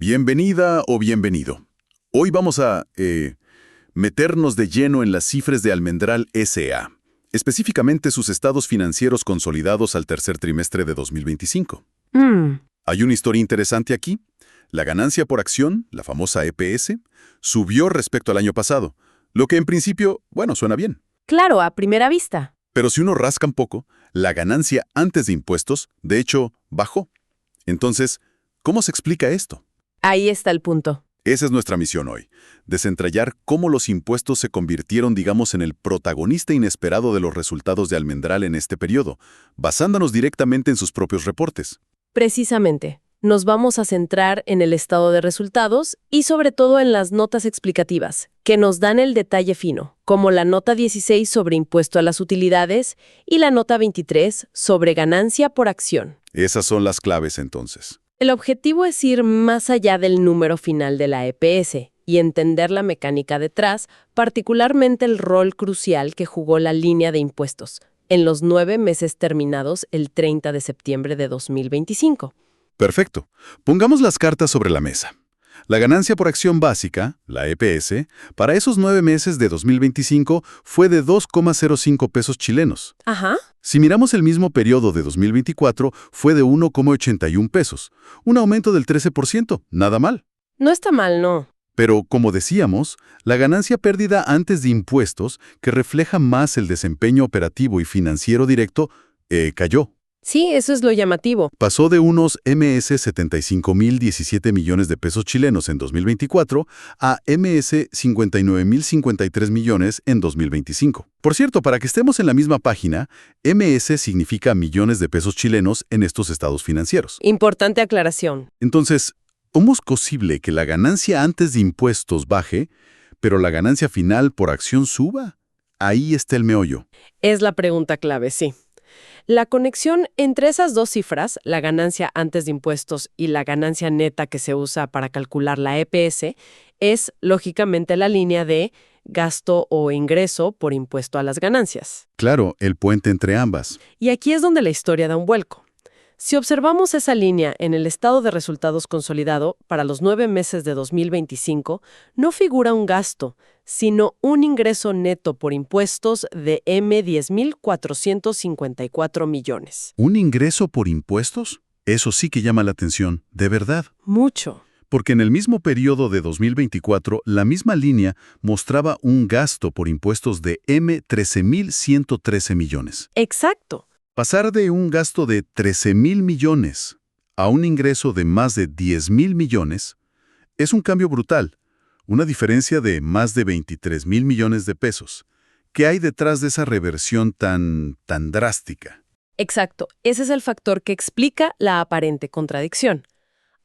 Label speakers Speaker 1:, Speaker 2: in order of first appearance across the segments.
Speaker 1: Bienvenida o bienvenido. Hoy vamos a meternos de lleno en las cifras de Almendral S.A., específicamente sus estados financieros consolidados al tercer trimestre de 2025. Hay una historia interesante aquí. La ganancia por acción, la famosa EPS, subió respecto al año pasado, lo que en principio, suena bien.
Speaker 2: Claro, a primera vista.
Speaker 1: Pero si uno rasca un poco, la ganancia antes de impuestos, de hecho, bajó. Entonces, ¿cómo se explica esto?
Speaker 2: Ahí está el punto.
Speaker 1: Esa es nuestra misión hoy, desentrañar cómo los impuestos se convirtieron, en el protagonista inesperado de los resultados de Almendral en este periodo, basándonos directamente en sus propios reportes.
Speaker 2: Precisamente, nos vamos a centrar en el estado de resultados y sobre todo en las notas explicativas, que nos dan el detalle fino, como la nota 16 sobre impuesto a las utilidades y la nota 23 sobre ganancia por acción.
Speaker 1: Esas son las claves entonces.
Speaker 2: El objetivo es ir más allá del número final de la EPS y entender la mecánica detrás, particularmente el rol crucial que jugó la línea de impuestos en los 9 meses terminados el 30 de septiembre de 2025.
Speaker 1: Perfecto. Pongamos las cartas sobre la mesa. La ganancia por acción básica, la EPS, para esos 9 meses de 2025 fue de 2,05 pesos chilenos.
Speaker 2: Ajá.
Speaker 1: Si miramos el mismo periodo de 2024, fue de 1,81 pesos, un aumento del 13%, nada mal.
Speaker 2: No está mal, no.
Speaker 1: Pero, como decíamos, la ganancia pérdida antes de impuestos, que refleja más el desempeño operativo y financiero directo, cayó.
Speaker 2: Sí, eso es lo llamativo.
Speaker 1: Pasó de unos MS 75.017 millones de pesos chilenos en 2024 a MS 59.053 millones en 2025. Por cierto, para que estemos en la misma página, MS significa millones de pesos chilenos en estos estados financieros.
Speaker 2: Importante aclaración.
Speaker 1: Entonces, ¿cómo es posible que la ganancia antes de impuestos baje, pero la ganancia final por acción suba? Ahí está el meollo.
Speaker 2: Es la pregunta clave, sí. La conexión entre esas dos cifras, la ganancia antes de impuestos y la ganancia neta que se usa para calcular la EPS, es, lógicamente, la línea de gasto o ingreso por impuesto a las ganancias.
Speaker 1: Claro, el puente entre ambas.
Speaker 2: Y aquí es donde la historia da un vuelco. Si observamos esa línea en el estado de resultados consolidado para los 9 meses de 2025, no figura un gasto, sino un ingreso neto por impuestos de $10.454 millones.
Speaker 1: ¿Un ingreso por impuestos? Eso sí que llama la atención, de verdad.
Speaker 2: Mucho.
Speaker 1: Porque en el mismo periodo de 2024, la misma línea mostraba un gasto por impuestos de $13.113 millones.
Speaker 2: Exacto.
Speaker 1: Pasar de un gasto de 13.000 millones a un ingreso de más de 10.000 millones es un cambio brutal, una diferencia de más de 23.000 millones de pesos. ¿Qué hay detrás de esa reversión tan drástica?
Speaker 2: Exacto. Ese es el factor que explica la aparente contradicción.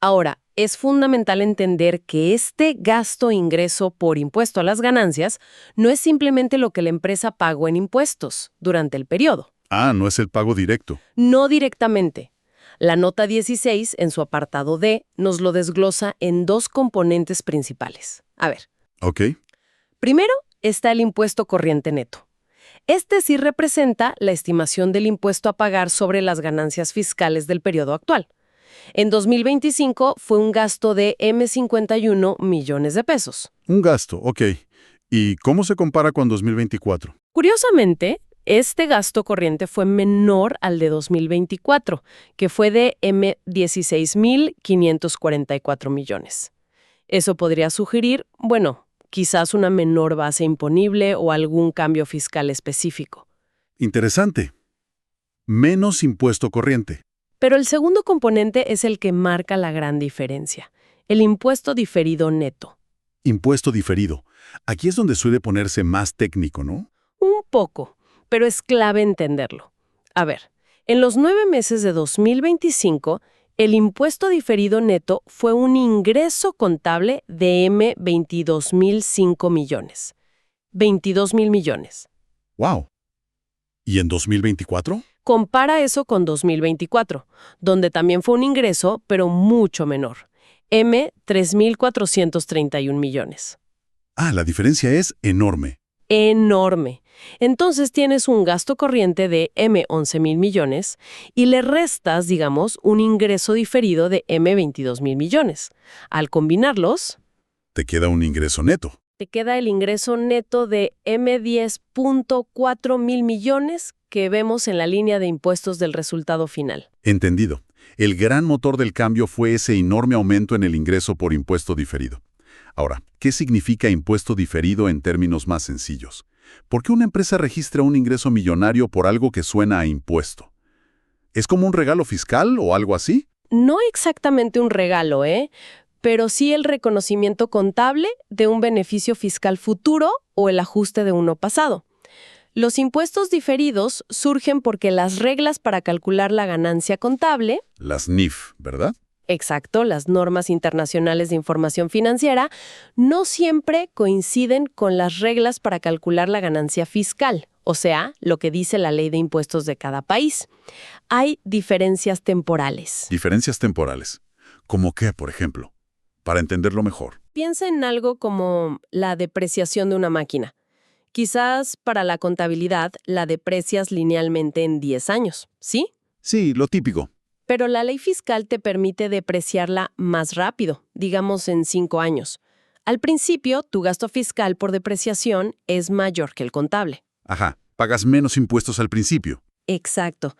Speaker 2: Ahora, es fundamental entender que este gasto-ingreso por impuesto a las ganancias no es simplemente lo que la empresa pagó en impuestos durante el periodo.
Speaker 1: Ah, no es el pago directo.
Speaker 2: No directamente. La nota 16, en su apartado D, nos lo desglosa en dos componentes principales. A ver.
Speaker 1: Ok.
Speaker 2: Primero está el impuesto corriente neto. Este sí representa la estimación del impuesto a pagar sobre las ganancias fiscales del periodo actual. En 2025 fue un gasto de $51 millones de pesos.
Speaker 1: Un gasto, ok. ¿Y cómo se compara con 2024?
Speaker 2: Curiosamente, este gasto corriente fue menor al de 2024, que fue de $16.544 millones. Eso podría sugerir, quizás una menor base imponible o algún cambio fiscal específico.
Speaker 1: Interesante. Menos impuesto corriente.
Speaker 2: Pero el segundo componente es el que marca la gran diferencia, el impuesto diferido neto.
Speaker 1: Impuesto diferido. Aquí es donde suele ponerse más técnico, ¿no?
Speaker 2: Un poco, pero es clave entenderlo. A ver, en los 9 meses de 2025, el impuesto diferido neto fue un ingreso contable de $22.005 millones. 22.000 millones.
Speaker 1: ¡Wow! ¿Y en 2024?
Speaker 2: Compara eso con 2024, donde también fue un ingreso, pero mucho menor. $3.431 millones.
Speaker 1: Ah, la diferencia es enorme.
Speaker 2: enorme. Entonces tienes un gasto corriente de $11,000 millones y le restas, digamos, un ingreso diferido de $22,000 millones. Al combinarlos,
Speaker 1: Te queda un ingreso neto.
Speaker 2: te queda el ingreso neto de $10.4 mil millones que vemos en la línea de impuestos del resultado final.
Speaker 1: Entendido. El gran motor del cambio fue ese enorme aumento en el ingreso por impuesto diferido. Ahora, ¿qué significa impuesto diferido en términos más sencillos? ¿Por qué una empresa registra un ingreso millonario por algo que suena a impuesto? ¿Es como un regalo fiscal o algo así?
Speaker 2: No exactamente un regalo, pero sí el reconocimiento contable de un beneficio fiscal futuro o el ajuste de uno pasado. Los impuestos diferidos surgen porque las reglas para calcular la ganancia contable,
Speaker 1: Las NIF, ¿verdad?
Speaker 2: exacto, las normas internacionales de información financiera, no siempre coinciden con las reglas para calcular la ganancia fiscal, o sea, lo que dice la ley de impuestos de cada país. Hay diferencias temporales.
Speaker 1: Diferencias temporales. ¿Cómo qué, por ejemplo? Para entenderlo mejor.
Speaker 2: Piensa en algo como la depreciación de una máquina. Quizás para la contabilidad la deprecias linealmente en 10 años, ¿sí?
Speaker 1: Sí, lo típico.
Speaker 2: Pero la ley fiscal te permite depreciarla más rápido, digamos en 5 años. Al principio, tu gasto fiscal por depreciación es mayor que el contable.
Speaker 1: Ajá, pagas menos impuestos al principio.
Speaker 2: Exacto.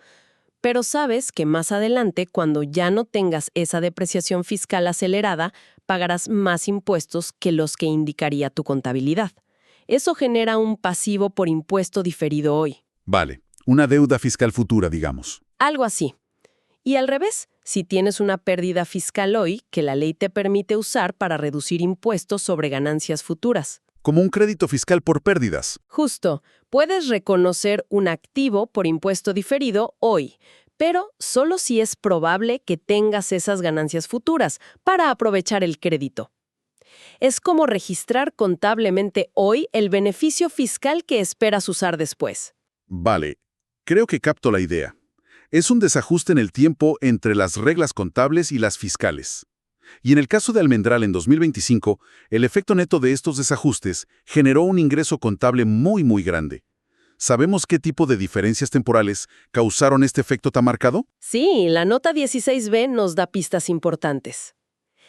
Speaker 2: Pero sabes que más adelante, cuando ya no tengas esa depreciación fiscal acelerada, pagarás más impuestos que los que indicaría tu contabilidad. Eso genera un pasivo por impuesto diferido hoy.
Speaker 1: Vale, una deuda fiscal futura, digamos.
Speaker 2: Algo así. Y al revés, si tienes una pérdida fiscal hoy, que la ley te permite usar para reducir impuestos sobre ganancias futuras.
Speaker 1: Como un crédito fiscal por pérdidas.
Speaker 2: Justo, puedes reconocer un activo por impuesto diferido hoy, pero solo si es probable que tengas esas ganancias futuras para aprovechar el crédito. Es como registrar contablemente hoy el beneficio fiscal que esperas usar después.
Speaker 1: Vale, creo que capto la idea. Es un desajuste en el tiempo entre las reglas contables y las fiscales. Y en el caso de Almendral en 2025, el efecto neto de estos desajustes generó un ingreso contable muy grande. ¿Sabemos qué tipo de diferencias temporales causaron este efecto tan marcado?
Speaker 2: Sí, la nota 16B nos da pistas importantes.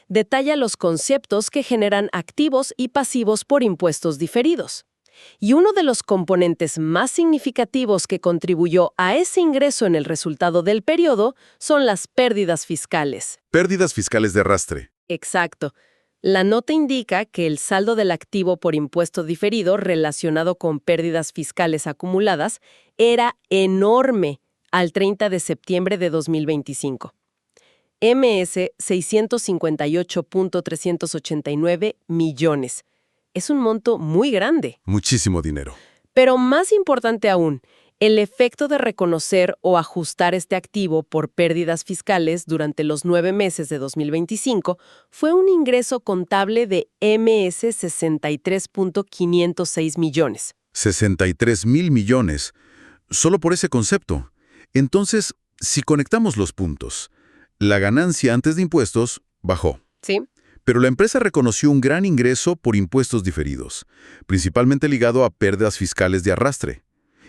Speaker 2: Detalla los conceptos que generan activos y pasivos por impuestos diferidos. Y uno de los componentes más significativos que contribuyó a ese ingreso en el resultado del periodo son las pérdidas fiscales.
Speaker 1: Pérdidas fiscales de arrastre.
Speaker 2: Exacto. La nota indica que el saldo del activo por impuesto diferido relacionado con pérdidas fiscales acumuladas era enorme al 30 de septiembre de 2025. MS 658.389 millones. Es un monto muy grande.
Speaker 1: Muchísimo dinero.
Speaker 2: Pero más importante aún, el efecto de reconocer o ajustar este activo por pérdidas fiscales durante los 9 meses de 2025 fue un ingreso contable de MS 63.506 millones.
Speaker 1: 63,000 millones. Solo por ese concepto. Entonces, si conectamos los puntos, la ganancia antes de impuestos bajó.
Speaker 2: ¿Sí?
Speaker 1: Pero la empresa reconoció un gran ingreso por impuestos diferidos, principalmente ligado a pérdidas fiscales de arrastre.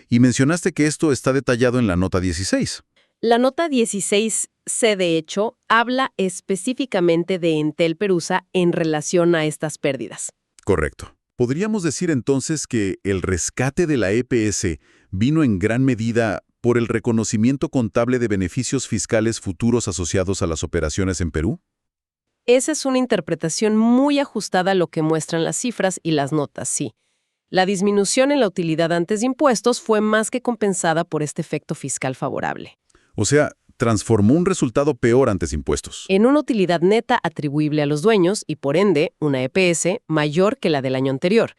Speaker 1: Y mencionaste que esto está detallado en la nota 16.
Speaker 2: La nota 16C, de hecho, habla específicamente de Entel Perusa en relación a estas pérdidas.
Speaker 1: Correcto. ¿Podríamos decir entonces que el rescate de la EPS vino en gran medida por el reconocimiento contable de beneficios fiscales futuros asociados a las operaciones en Perú?
Speaker 2: Esa es una interpretación muy ajustada a lo que muestran las cifras y las notas, sí. La disminución en la utilidad antes de impuestos fue más que compensada por este efecto fiscal favorable.
Speaker 1: O sea, transformó un resultado peor antes impuestos.
Speaker 2: En una utilidad neta atribuible a los dueños y, por ende, una EPS mayor que la del año anterior.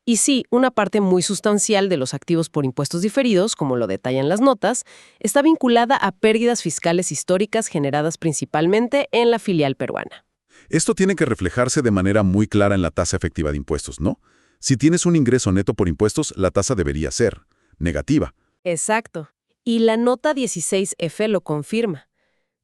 Speaker 2: Y sí, una parte muy sustancial de los activos por impuestos diferidos, como lo detallan las notas, está vinculada a pérdidas fiscales históricas generadas principalmente en la filial peruana.
Speaker 1: Esto tiene que reflejarse de manera muy clara en la tasa efectiva de impuestos, ¿no? Si tienes un ingreso neto por impuestos, la tasa debería ser negativa.
Speaker 2: Exacto. Y la nota 16F lo confirma.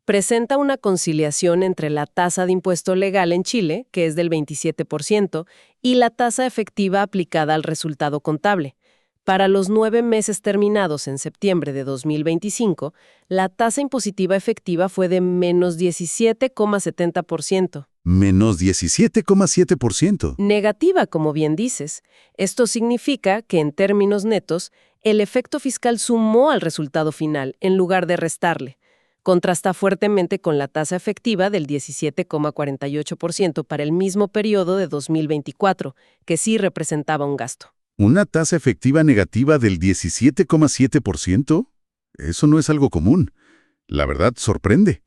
Speaker 2: Presenta una conciliación entre la tasa de impuesto legal en Chile, que es del 27%, y la tasa efectiva aplicada al resultado contable. Para los 9 meses terminados en septiembre de 2025, la tasa impositiva efectiva fue de menos 17,70%.
Speaker 1: Menos 17,7%.
Speaker 2: Negativa, como bien dices. Esto significa que, en términos netos, el efecto fiscal sumó al resultado final, en lugar de restarle. Contrasta fuertemente con la tasa efectiva del 17,48% para el mismo periodo de 2024, que sí representaba un gasto.
Speaker 1: ¿Una tasa efectiva negativa del 17,7%? Eso no es algo común. La verdad, sorprende.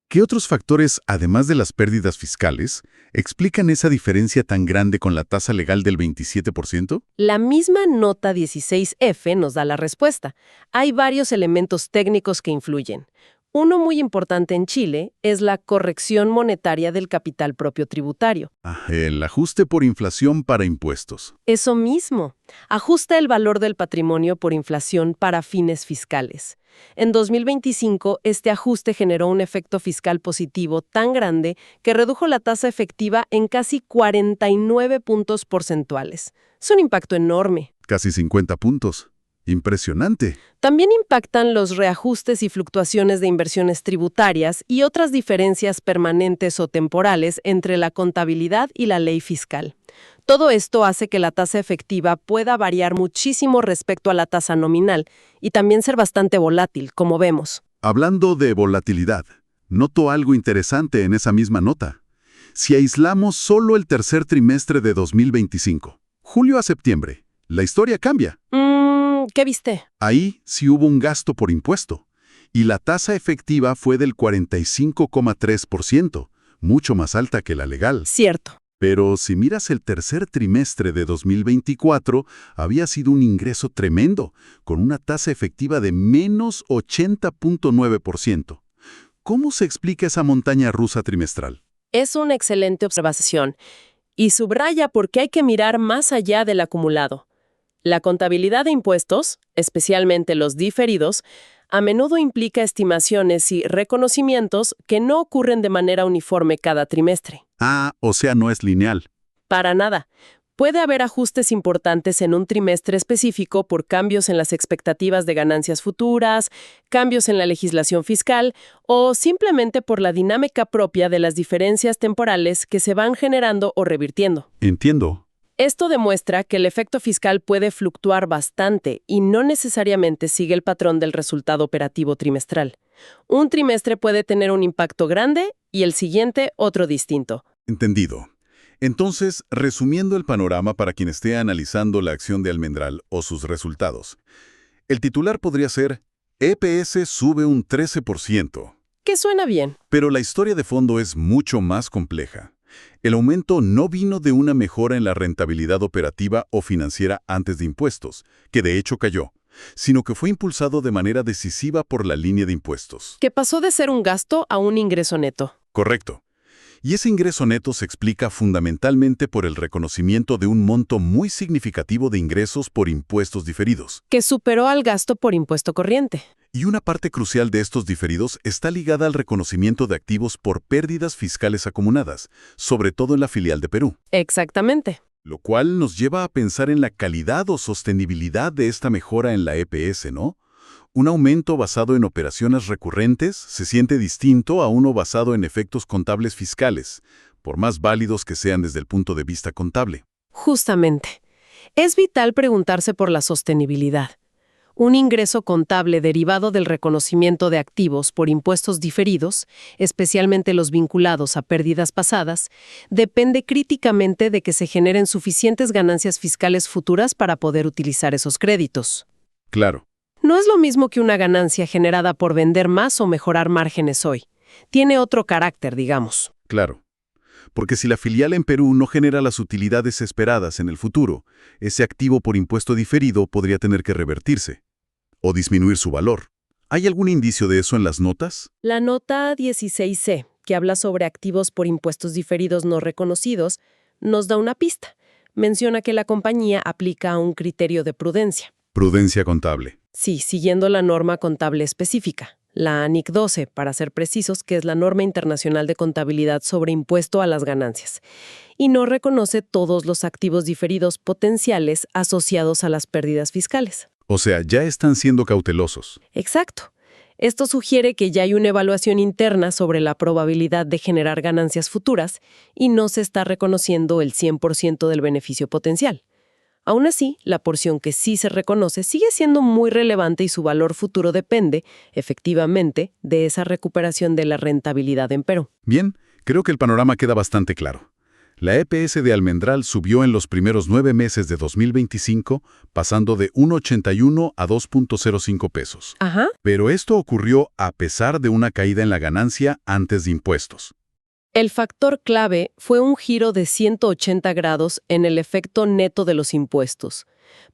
Speaker 1: ¿Qué otros factores, además de las pérdidas fiscales, explican esa diferencia tan grande con la tasa legal del 27%?
Speaker 2: La misma nota 16F nos da la respuesta. Hay varios elementos técnicos que influyen. Uno muy importante en Chile es la corrección monetaria del capital propio tributario.
Speaker 1: El ajuste por inflación para impuestos.
Speaker 2: Eso mismo. Ajusta el valor del patrimonio por inflación para fines fiscales. En 2025, este ajuste generó un efecto fiscal positivo tan grande que redujo la tasa efectiva en casi 49 puntos porcentuales. Es un impacto enorme.
Speaker 1: Casi 50 puntos. Impresionante.
Speaker 2: También impactan los reajustes y fluctuaciones de inversiones tributarias y otras diferencias permanentes o temporales entre la contabilidad y la ley fiscal. Todo esto hace que la tasa efectiva pueda variar muchísimo respecto a la tasa nominal y también ser bastante volátil, como vemos.
Speaker 1: Hablando de volatilidad, noto algo interesante en esa misma nota. Si aislamos solo el tercer trimestre de 2025, julio a septiembre, la historia cambia.
Speaker 2: ¿Qué viste?
Speaker 1: Ahí sí hubo un gasto por impuesto, y la tasa efectiva fue del 45,3%, mucho más alta que la legal.
Speaker 2: Cierto.
Speaker 1: Pero si miras el tercer trimestre de 2024, había sido un ingreso tremendo, con una tasa efectiva de menos 80,9%. ¿Cómo se explica esa montaña rusa trimestral?
Speaker 2: Es una excelente observación y subraya por qué hay que mirar más allá del acumulado. La contabilidad de impuestos, especialmente los diferidos, a menudo implica estimaciones y reconocimientos que no ocurren de manera uniforme cada trimestre.
Speaker 1: O sea, no es lineal.
Speaker 2: Para nada. Puede haber ajustes importantes en un trimestre específico por cambios en las expectativas de ganancias futuras, cambios en la legislación fiscal o simplemente por la dinámica propia de las diferencias temporales que se van generando o revirtiendo.
Speaker 1: Entiendo.
Speaker 2: Esto demuestra que el efecto fiscal puede fluctuar bastante y no necesariamente sigue el patrón del resultado operativo trimestral. Un trimestre puede tener un impacto grande y el siguiente otro distinto.
Speaker 1: Entendido. Entonces, resumiendo el panorama para quien esté analizando la acción de Almendral o sus resultados, el titular podría ser EPS sube un 13%.
Speaker 2: Que suena bien.
Speaker 1: Pero la historia de fondo es mucho más compleja. El aumento no vino de una mejora en la rentabilidad operativa o financiera antes de impuestos, que de hecho cayó, sino que fue impulsado de manera decisiva por la línea de impuestos.
Speaker 2: Que pasó de ser un gasto a un ingreso neto.
Speaker 1: Correcto. Y ese ingreso neto se explica fundamentalmente por el reconocimiento de un monto muy significativo de ingresos por impuestos diferidos.
Speaker 2: Que superó al gasto por impuesto corriente.
Speaker 1: Y una parte crucial de estos diferidos está ligada al reconocimiento de activos por pérdidas fiscales acumuladas, sobre todo en la filial de Perú.
Speaker 2: Exactamente.
Speaker 1: Lo cual nos lleva a pensar en la calidad o sostenibilidad de esta mejora en la EPS, ¿no? Un aumento basado en operaciones recurrentes se siente distinto a uno basado en efectos contables fiscales, por más válidos que sean desde el punto de vista contable.
Speaker 2: Justamente. Es vital preguntarse por la sostenibilidad. Un ingreso contable derivado del reconocimiento de activos por impuestos diferidos, especialmente los vinculados a pérdidas pasadas, depende críticamente de que se generen suficientes ganancias fiscales futuras para poder utilizar esos créditos.
Speaker 1: Claro.
Speaker 2: No es lo mismo que una ganancia generada por vender más o mejorar márgenes hoy. Tiene otro carácter, digamos.
Speaker 1: Claro. Porque si la filial en Perú no genera las utilidades esperadas en el futuro, ese activo por impuesto diferido podría tener que revertirse o disminuir su valor. ¿Hay algún indicio de eso en las notas?
Speaker 2: La nota 16C, que habla sobre activos por impuestos diferidos no reconocidos, nos da una pista. Menciona que la compañía aplica un criterio de prudencia.
Speaker 1: Prudencia contable.
Speaker 2: Sí, siguiendo la norma contable específica, la ANIC 12, para ser precisos, que es la norma internacional de contabilidad sobre impuesto a las ganancias, y no reconoce todos los activos diferidos potenciales asociados a las pérdidas fiscales.
Speaker 1: O sea, ya están siendo cautelosos.
Speaker 2: Exacto. Esto sugiere que ya hay una evaluación interna sobre la probabilidad de generar ganancias futuras y no se está reconociendo el 100% del beneficio potencial. Aún así, la porción que sí se reconoce sigue siendo muy relevante y su valor futuro depende, efectivamente, de esa recuperación de la rentabilidad en Perú.
Speaker 1: Bien, creo que el panorama queda bastante claro. La EPS de Almendral subió en los primeros 9 meses de 2025, pasando de 1,81 a 2,05 pesos.
Speaker 2: Ajá.
Speaker 1: Pero esto ocurrió a pesar de una caída en la ganancia antes de impuestos.
Speaker 2: El factor clave fue un giro de 180 grados en el efecto neto de los impuestos,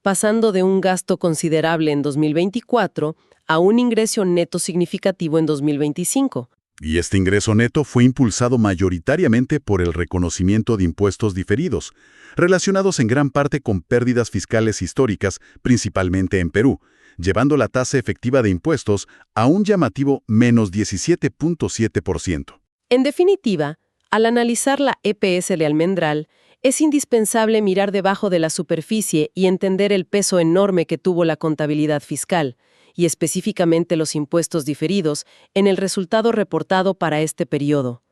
Speaker 2: pasando de un gasto considerable en 2024 a un ingreso neto significativo en 2025.
Speaker 1: Y este ingreso neto fue impulsado mayoritariamente por el reconocimiento de impuestos diferidos, relacionados en gran parte con pérdidas fiscales históricas, principalmente en Perú, llevando la tasa efectiva de impuestos a un llamativo menos 17,7%.
Speaker 2: En definitiva, al analizar la EPS de Almendral, es indispensable mirar debajo de la superficie y entender el peso enorme que tuvo la contabilidad fiscal, y específicamente los impuestos diferidos, en el resultado reportado para este periodo.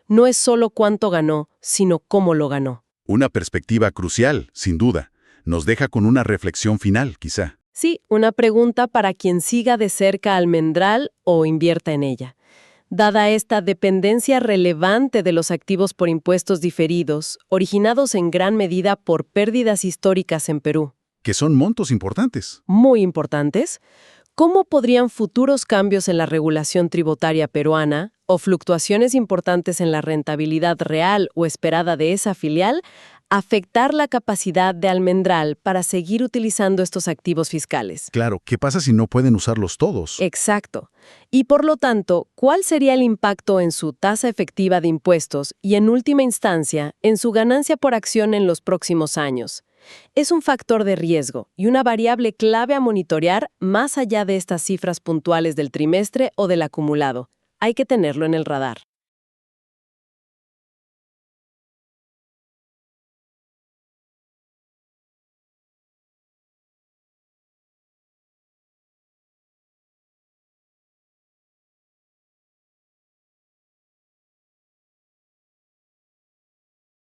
Speaker 2: No es solo cuánto ganó, sino cómo lo ganó.
Speaker 1: Una perspectiva crucial, sin duda. Nos deja con una reflexión final, quizá.
Speaker 2: Sí, una pregunta para quien siga de cerca Almendral o invierta en ella. Dada esta dependencia relevante de los activos por impuestos diferidos, originados en gran medida por pérdidas históricas en Perú,
Speaker 1: Que son montos importantes.
Speaker 2: muy importantes, ¿cómo podrían futuros cambios en la regulación tributaria peruana o fluctuaciones importantes en la rentabilidad real o esperada de esa filial afectar la capacidad de Almendral para seguir utilizando estos activos fiscales?
Speaker 1: Claro, ¿qué pasa si no pueden usarlos todos?
Speaker 2: Exacto. Y por lo tanto, ¿cuál sería el impacto en su tasa efectiva de impuestos y, en última instancia, en su ganancia por acción en los próximos años? Es un factor de riesgo y una variable clave a monitorear más allá de estas cifras puntuales del trimestre o del acumulado. Hay que tenerlo en el radar.